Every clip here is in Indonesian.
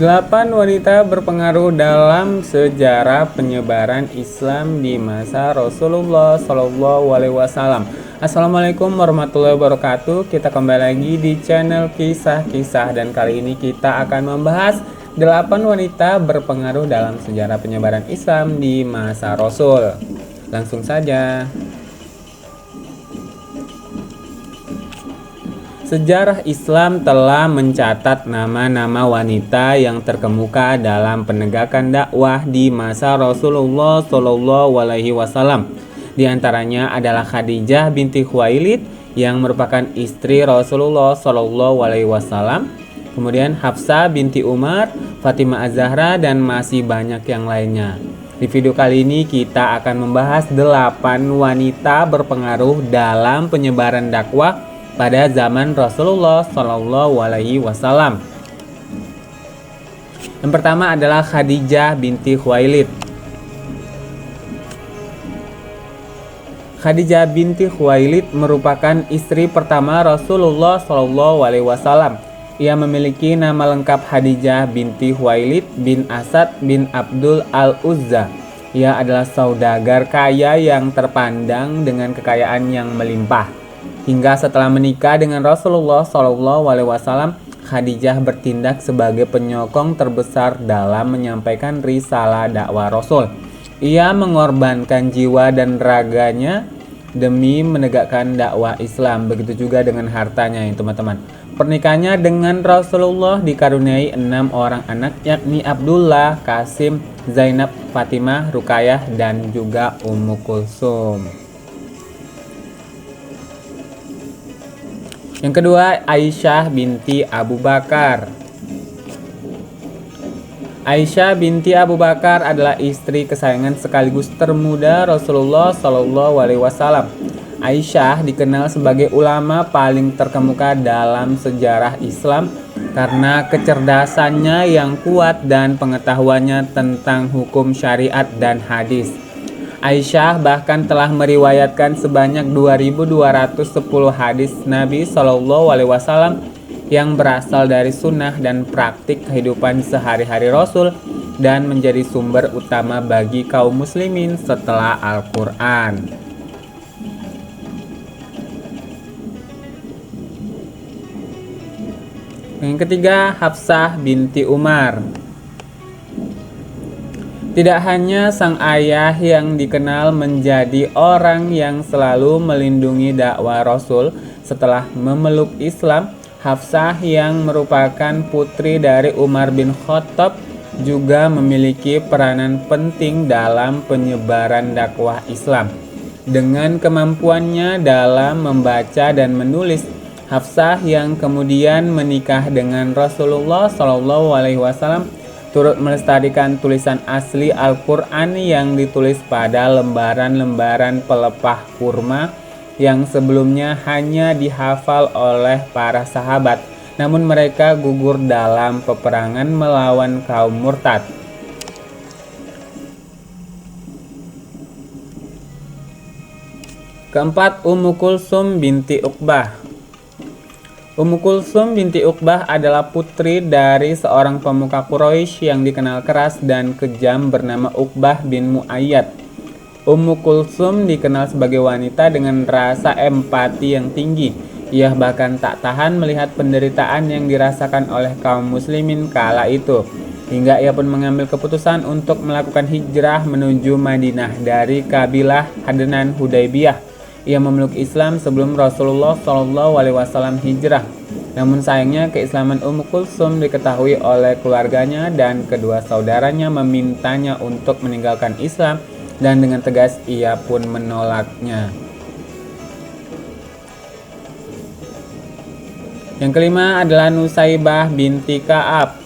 8 wanita berpengaruh dalam sejarah penyebaran Islam di masa Rasulullah Shallallahu Alaihi Wasallam. Assalamualaikum warahmatullahi wabarakatuh. Kita kembali lagi di channel Kisah-Kisah dan kali ini kita akan membahas 8 wanita berpengaruh dalam sejarah penyebaran Islam di masa Rasul. Langsung saja. Sejarah Islam telah mencatat nama-nama wanita yang terkemuka dalam penegakan dakwah di masa Rasulullah Shallallahu Alaihi Wasallam. Di antaranya adalah Khadijah binti Khuwailid yang merupakan istri Rasulullah Shallallahu Alaihi Wasallam, kemudian Hafsah binti Umar, Fatimah Az-Zahra, dan masih banyak yang lainnya. Di video kali ini kita akan membahas 8 wanita berpengaruh dalam penyebaran dakwah pada zaman Rasulullah Shallallahu Alaihi Wasallam. Yang pertama adalah Khadijah binti Khuwailid. Khadijah binti Khuwailid merupakan istri pertama Rasulullah Shallallahu Alaihi Wasallam. Ia memiliki nama lengkap Khadijah binti Khuwailid bin Asad bin Abdul Al-Uzza. Ia adalah saudagar kaya yang terpandang dengan kekayaan yang melimpah. Hingga setelah menikah dengan Rasulullah Shallallahu Alaihi Wasallam, Khadijah bertindak sebagai penyokong terbesar dalam menyampaikan risalah dakwah Rasul. Ia mengorbankan jiwa dan raganya demi menegakkan dakwah Islam. Begitu juga dengan hartanya, ya teman-teman. Pernikahannya dengan Rasulullah dikaruniai 6 orang anak, yakni Abdullah, Qasim, Zainab, Fatimah, Ruqayyah, dan juga Ummu Kulsum. Yang kedua, Aisyah binti Abu Bakar. Aisyah binti Abu Bakar adalah istri kesayangan sekaligus termuda Rasulullah Shallallahu Alaihi Wasallam. Aisyah dikenal sebagai ulama paling terkemuka dalam sejarah Islam karena kecerdasannya yang kuat dan pengetahuannya tentang hukum syariat dan hadis. Aisyah bahkan telah meriwayatkan sebanyak 2.210 hadis Nabi Shallallahu Alaihi Wasallam yang berasal dari sunnah dan praktik kehidupan sehari-hari Rasul dan menjadi sumber utama bagi kaum muslimin setelah Al-Quran. Yang ketiga, Hafsah binti Umar. Tidak hanya sang ayah yang dikenal menjadi orang yang selalu melindungi dakwah Rasul setelah memeluk Islam, Hafsah yang merupakan putri dari Umar bin Khattab juga memiliki peranan penting dalam penyebaran dakwah Islam. Dengan kemampuannya dalam membaca dan menulis, Hafsah yang kemudian menikah dengan Rasulullah Shallallahu Alaihi Wasallam turut melestarikan tulisan asli Al-Quran yang ditulis pada lembaran-lembaran pelepah kurma yang sebelumnya hanya dihafal oleh para sahabat, namun mereka gugur dalam peperangan melawan kaum murtad. Keempat, Ummu Kulsum binti Uqbah. Ummu Kulsum binti Uqbah adalah putri dari seorang pemuka Quraisy yang dikenal keras dan kejam bernama Uqbah bin Mu'ayyad. Ummu Kulsum dikenal sebagai wanita dengan rasa empati yang tinggi. Ia bahkan tak tahan melihat penderitaan yang dirasakan oleh kaum muslimin kala itu. Hingga ia pun mengambil keputusan untuk melakukan hijrah menuju Madinah dari kabilah Adnan Hudaybiyah. Ia memeluk Islam sebelum Rasulullah Shallallahu Alaihi Wasallam hijrah. Namun sayangnya keislaman Ummu Kulsum diketahui oleh keluarganya dan kedua saudaranya memintanya untuk meninggalkan Islam dan dengan tegas ia pun menolaknya. Yang kelima adalah Nusaybah binti Ka'ab.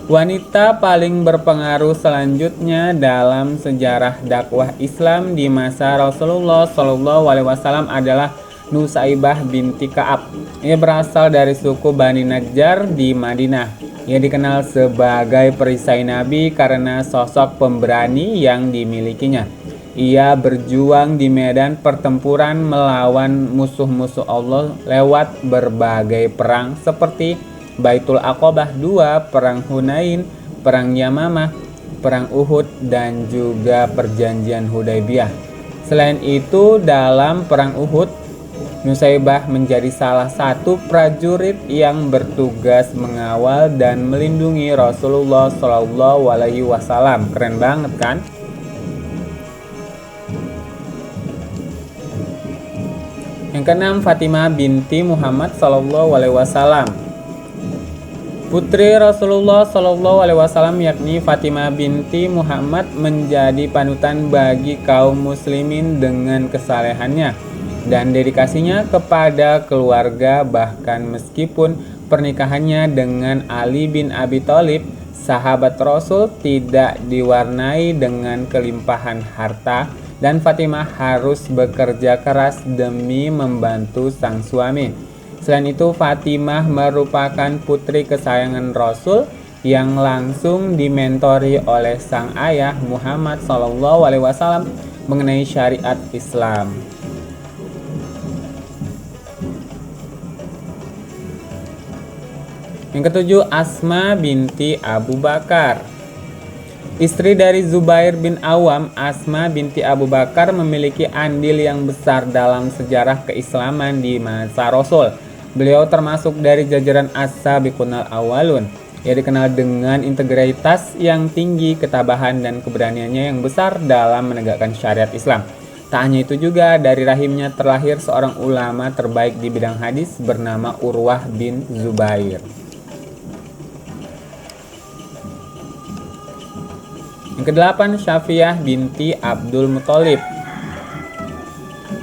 Wanita paling berpengaruh selanjutnya dalam sejarah dakwah Islam di masa Rasulullah Shallallahu Alaihi Wasallam adalah Nusaybah binti Ka'ab. Ia berasal dari suku Bani Najjar di Madinah. Ia dikenal sebagai perisai Nabi karena sosok pemberani yang dimilikinya. Ia berjuang di medan pertempuran melawan musuh-musuh Allah lewat berbagai perang seperti Baitul Aqabah 2, Perang Hunain, Perang Yamamah, Perang Uhud, dan juga Perjanjian Hudaybiyah. Selain itu, dalam Perang Uhud, Nusaibah menjadi salah satu prajurit yang bertugas mengawal dan melindungi Rasulullah Shallallahu Alaihi Wasallam. Keren banget kan? Yang keenam, Fatimah binti Muhammad Shallallahu Alaihi Wasallam. Putri Rasulullah Shallallahu Alaihi Wasallam yakni Fatimah binti Muhammad menjadi panutan bagi kaum muslimin dengan kesalehannya dan dedikasinya kepada keluarga, bahkan meskipun pernikahannya dengan Ali bin Abi Thalib, sahabat Rasul, tidak diwarnai dengan kelimpahan harta dan Fatimah harus bekerja keras demi membantu sang suami. Selain itu, Fatimah merupakan putri kesayangan Rasul yang langsung dimentori oleh sang ayah Muhammad SAW mengenai syariat Islam. Yang ketujuh, Asma binti Abu Bakar. Istri dari Zubair bin Awam, Asma binti Abu Bakar memiliki andil yang besar dalam sejarah keislaman di masa Rasul. Beliau termasuk dari jajaran as-sabiqunal awalun. Ia dikenal dengan integritas yang tinggi, ketabahan dan keberaniannya yang besar dalam menegakkan syariat Islam. Tak hanya itu juga, dari rahimnya terlahir seorang ulama terbaik di bidang hadis bernama Urwah bin Zubair. Yang kedelapan, Safiyah binti Abdul Muthalib.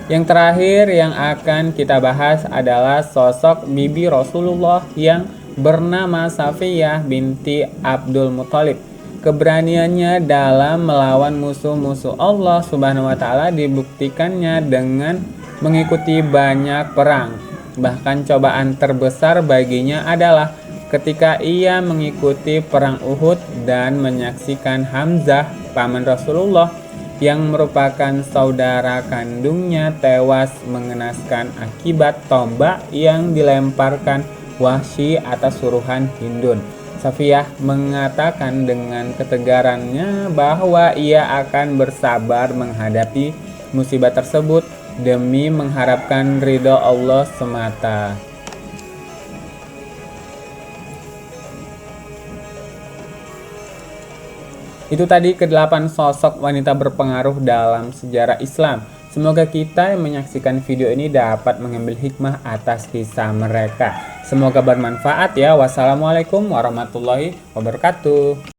Yang terakhir yang akan kita bahas adalah sosok bibi Rasulullah yang bernama Safiyah binti Abdul Muthalib. Keberaniannya dalam melawan musuh-musuh Allah Subhanahu wa taala dibuktikannya dengan mengikuti banyak perang. Bahkan cobaan terbesar baginya adalah ketika ia mengikuti perang Uhud dan menyaksikan Hamzah, paman Rasulullah yang merupakan saudara kandungnya, tewas mengenaskan akibat tombak yang dilemparkan Wahsy atas suruhan Hindun. Safiyah mengatakan dengan ketegarannya bahwa ia akan bersabar menghadapi musibah tersebut demi mengharapkan ridho Allah semata. Itu tadi ke-8 sosok wanita berpengaruh dalam sejarah Islam. Semoga kita yang menyaksikan video ini dapat mengambil hikmah atas kisah mereka. Semoga bermanfaat ya. Wassalamualaikum warahmatullahi wabarakatuh.